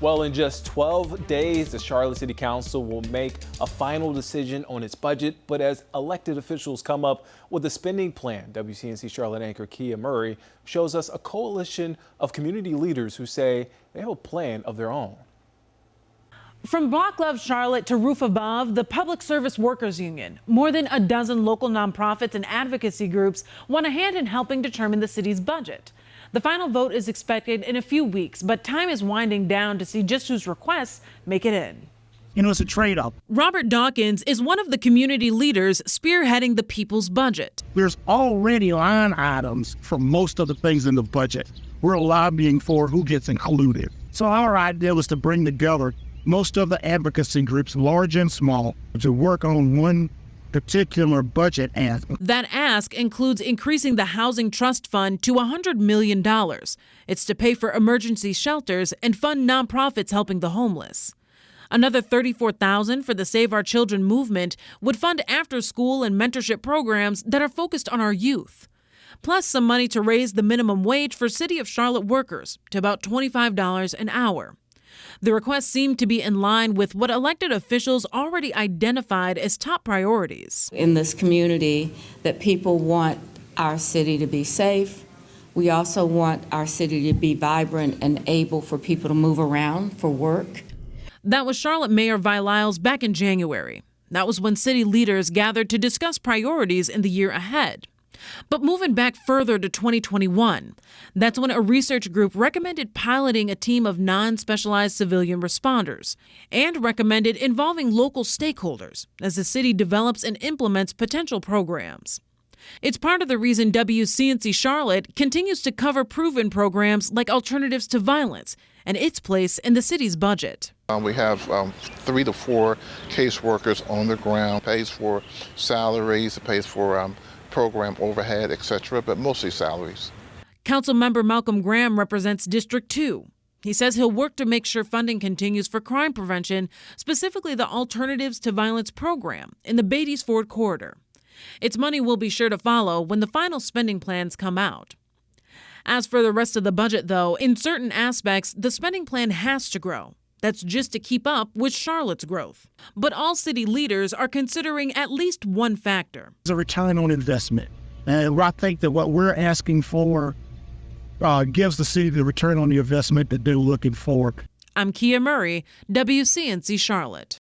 Well, in just 12 days, the Charlotte City Council will make a final decision on its budget. But as elected officials come up with a spending plan, WCNC Charlotte anchor Kia Murray shows us a coalition of community leaders who say they have a plan of their own. From Block Love Charlotte to Roof Above, the Public Service Workers Union, more than a dozen local nonprofits and advocacy groups want a hand in helping determine the city's budget. The final vote is expected in a few weeks, but time is winding down to see just whose requests make it in. You know, it's a trade-off. Robert Dawkins is one of the community leaders spearheading the people's budget. There's already line items for most of the things in the budget. We're lobbying for who gets included. So our idea was to bring together most of the advocacy groups, large and small, to work on one particular budget ask. That ask includes increasing the Housing Trust Fund to $100 million. It's to pay for emergency shelters and fund nonprofits helping the homeless. Another $34,000 for the Save Our Children movement would fund after-school and mentorship programs that are focused on our youth. Plus some money to raise the minimum wage for City of Charlotte workers to about $25 an hour. The requests seem to be in line with what elected officials already identified as top priorities. In this community, that people want our city to be safe. We also want our city to be vibrant and able for people to move around for work. That was Charlotte Mayor Vi Lyles back in January. That was when city leaders gathered to discuss priorities in the year ahead. But moving back further to 2021, that's when a research group recommended piloting a team of non-specialized civilian responders and recommended involving local stakeholders as the city develops and implements potential programs. It's part of the reason WCNC Charlotte continues to cover proven programs like Alternatives to Violence and its place in the city's budget. We have 3 to 4 caseworkers on the ground, pays for salaries, it pays for program overhead, etc., but mostly salaries. Councilmember Malcolm Graham represents District 2. He says he'll work to make sure funding continues for crime prevention, specifically the Alternatives to Violence program in the Beatties Ford corridor. Its money will be sure to follow when the final spending plans come out. As for the rest of the budget, though, in certain aspects, the spending plan has to grow. That's just to keep up with Charlotte's growth. But all city leaders are considering at least one factor. It's a return on investment. And I think that what we're asking for gives the city the return on the investment that they're looking for. I'm Kia Murray, WCNC Charlotte.